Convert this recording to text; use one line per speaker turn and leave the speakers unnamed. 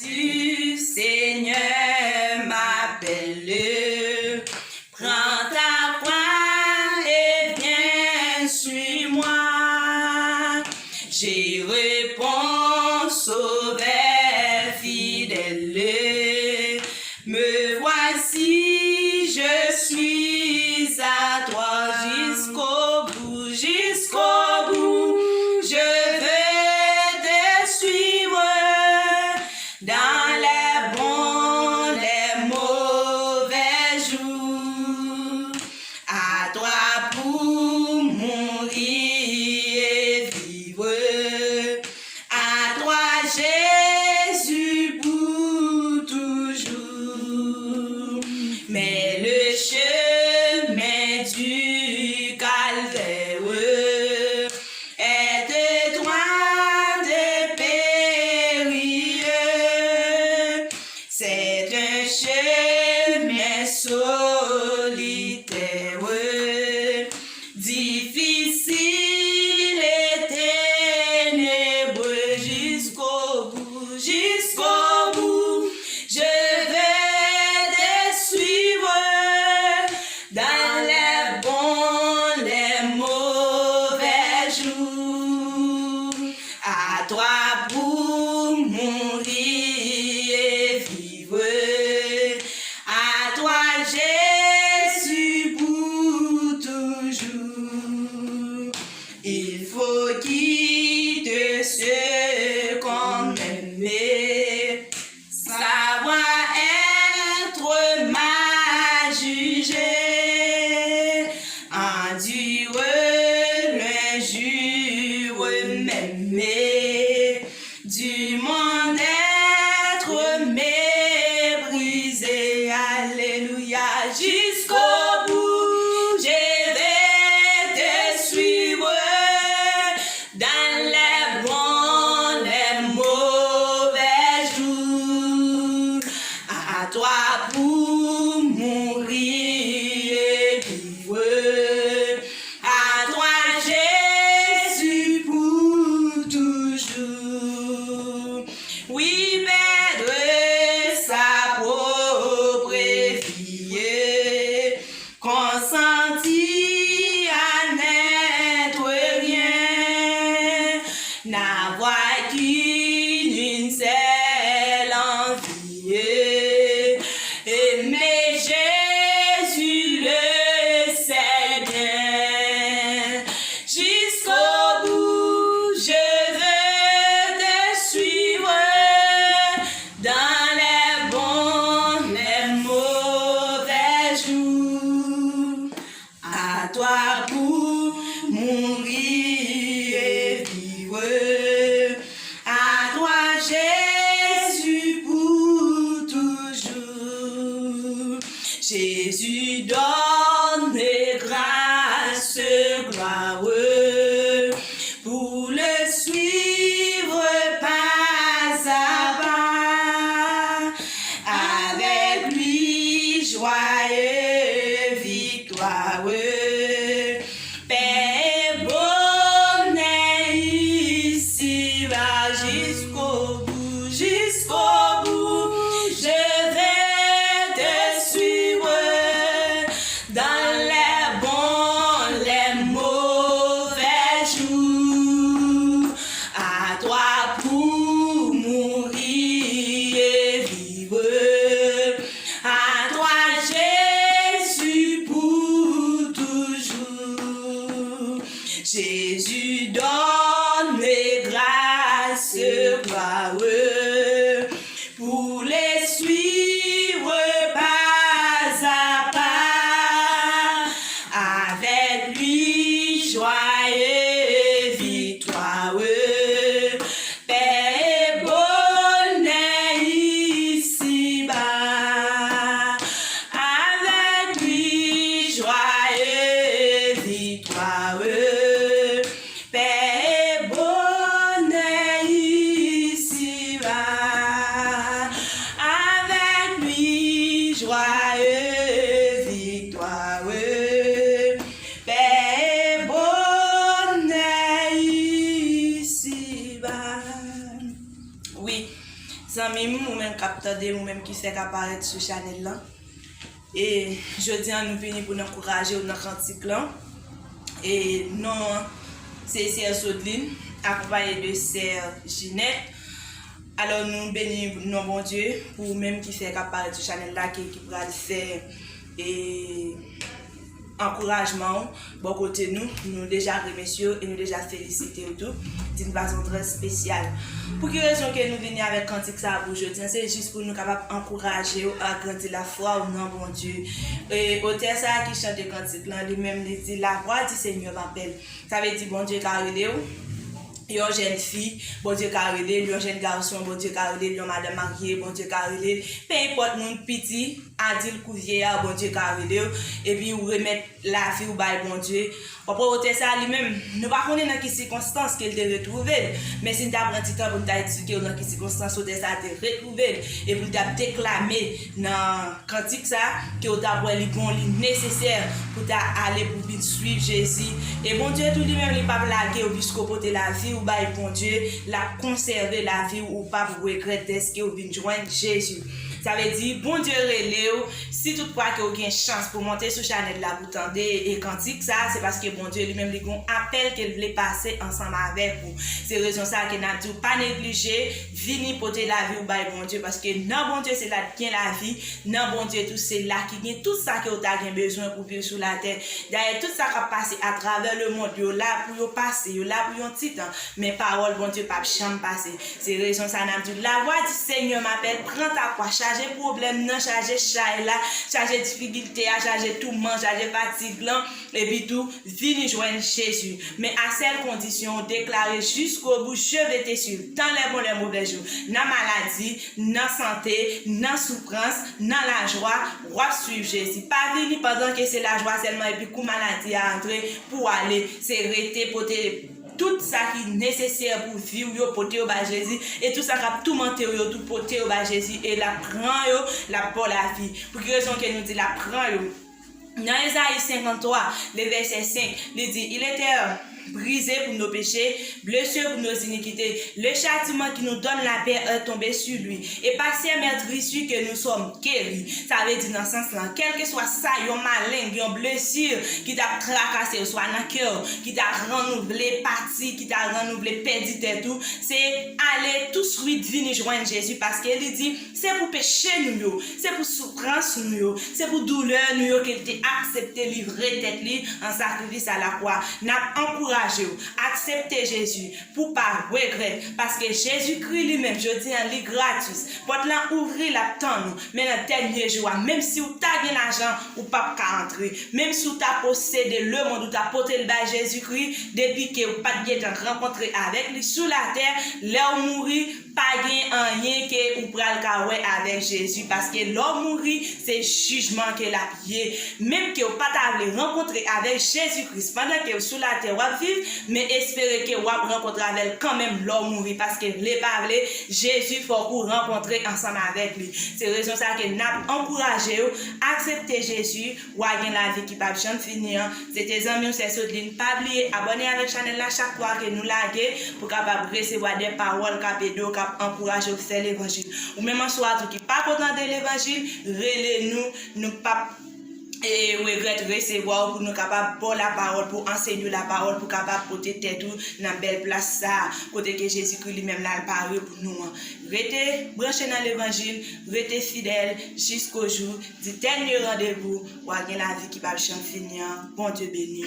Du Seigneur m'appelle, prends ta croix et viens, suis-moi. J'y réponds, sauveur fidèle, me voici, je suis à toi jusqu'au bout, jusqu'au bout. Je veux te suivre dans les bons, les mauvais jours. À toi pour mourir et vivre. À toi Jésus pour toujours. Mais le chemin du calvaire est étroit et périlleux. C'est un chemin solitaire, difficile et ténébreux jusqu'au bout, jusqu'au bout. Je vais te suivre dans les bons, les mauvais jours. À toi pour mourir et vivre. À toi Jésus pour toujours. Il faut quitter ce qu'on aimait, savoir être mal jugé, endurer l'injure m'aimer, du monde être méprisé, alléluia, jusqu'au bout, je vais te suivre dans les bons, les mauvais jours. À toi pour mourir et vivre. À toi Jésus pour toujours. Oui, perdre sa propre vie, consenti à n'être rien, n'avoir qu'une seule envie, aimer Jésus le sait bien. Jusqu'au bout, je veux te suivre dans les bons, les mauvais jours. À toi pour mourir et vivre. À toi Jésus pour toujours. Jésus donne grâce, gloire, pour le suivre pas à pas. Avec lui, joyeux victoire, paix et bonheur ici-bas, jusqu'au bout, jusqu'au bout. Je vais te suivre dans les bons, les mauvais jours. À toi pour mourir et vivre. À toi Jésus pour toujours. Jésus donne grâce, gloire, pour les suivre pas à pas. attendez vous-même qui fait apparaître sur Chanel là. Et je dis à nous venir pour nous encourager dans cantique là. Et non, c'est Sœur Sodeline, accompagnée de Sœur Ginette. Alors nous bénissons nos bon Dieu pour même qui fait apparaître sur Chanel là qui va faire et encouragement bon côté nous déjà remercions et nous déjà féliciter tout d'une façon très spéciale. Pour quelle raison que nous venons avec cantique ça aujourd'hui, c'est juste pour nous capables d'encourager à grandir la foi au nom bon Dieu. Et auteur ça qui chante cantique là lui-même dit la voix du Seigneur m'appelle. Ça veut dire bon Dieu carré une jeune fille, bon Dieu carré, un jeune garçon, bon Dieu carré, une madame mariée, bon Dieu carré, peu importe mon petit, adil couvier, bon Dieu carré, et puis vous remettre la vie au bail bon Dieu. Après ça lui-même, nous pas connaître dans quelles circonstances qu'elle te retrouve, mais si nous avons pris temps pour nous expliquer dans quelles circonstances auteur ça te retrouvé et pour nous déclamer dans cantique ça que vous avez les bons nécessaires pour aller pour bien suivre Jésus. Et bon Dieu tout lui-même il pas blaguer au jusqu'au côté la vie ou bail bon Dieu, la conserver la vie ou pas vous regretter ce que vous venez joindre Jésus. Ça veut dire, bon Dieu relève, si toutefois que vous avez une chance pour monter sur Chanel là, vous tendez et cantique ça, c'est parce que bon Dieu lui-même lui appelle qu'elle voulait passer ensemble avec vous. C'est raison ça que n'a dit pas négliger, venir porter la vie au bail bon Dieu, parce que non bon Dieu c'est là qui la vie, non bon Dieu tout c'est là qui vient tout ça que vous avez besoin pour vivre sur la terre. D'ailleurs tout ça qui a passé à travers le monde, vous là pour passer, vous là pour un petit temps, mais parole bon Dieu pas jamais passer. C'est raison ça n'a dit la voix du Seigneur m'appelle, prends ta croix, charger problème non, charger chat là, charger difficulté, charger tout monde, charger fatigue là, et puis tout, venez joindre Jésus. Mais à cette condition, déclarer jusqu'au bout, je vais te suivre dans les bons et les mauvais jours, dans la maladie, dans la santé, dans la souffrance, dans la joie, on va suivre Jésus. Pas venir pendant que c'est la joie seulement et puis coup maladie à entrer pour aller, c'est rester porter tout ça qui est nécessaire pour vivre, porter au bas Jésus, et tout ça qui a tout monté, tout porter au bas Jésus, et la prend, la pour la vie. Pour quelle raison qu'elle nous dit la prend, dans Isaïe 53, le verset 5, il dit, il était brisé pour nos péchés, blessé pour nos iniquités. Le châtiment qui nous donne la paix est tombé sur lui. Et par ses meurtrissures que nous sommes guéris. Ça veut dire dans ce sens-là, quel que soit ça, yon malin, yon blessure qui t'a tracassé, soit dans le cœur, qui t'a renouvelé parti, qui t'a renouvelé perdu et tout, c'est aller tout de suite venir joindre Jésus parce qu'il dit, c'est pour péché nous, c'est pour souffrance nous, c'est pour douleur nous qu'il t'a accepté livrer tête li en sacrifice à la croix. N'a encouragé accepter Jésus pour pas regret parce que Jésus-Christ lui-même je dis en lit gratuit pour là ouvrir la tente mais dans dernier jour même si vous t'as bien l'argent ou pas qu'à entrer même si vous t'as possédé le monde ou t'as porté le bas Jésus-Christ depuis que vous pas bien rencontré avec lui sur la terre là où mourir pas gain rien que ou pral kawé avec Jésus parce que l'homme mourir c'est jugement qu'elle a pied même que vous pas rencontrer avec Jésus-Christ pendant que sur la terre mais espérez que vous rencontrez avec quand même l'homme mourir parce que les parler Jésus faut vous rencontrer ensemble avec lui. C'est raison ça que n'a encouragé accepter Jésus ou gagner la vie qui pas jamais finir. C'était amis c'est Sodeline pas oublier abonner avec Chanel là chaque fois que nous laguer pour capable recevoir des paroles capédo cap encourager à faire l'évangile. Ou même en soir qui pas content de l'évangile, relez nous pas et regrette recevoir pour nous capables pour la parole pour enseigner la parole pour capable porter tête dans belle place ça côté que Jésus-Christ lui-même là parle pour nous restez branché dans l'évangile restez fidèle jusqu'au jour du dernier rendez-vous pour gagner la vie qui va jamais finir. Bon Dieu béni.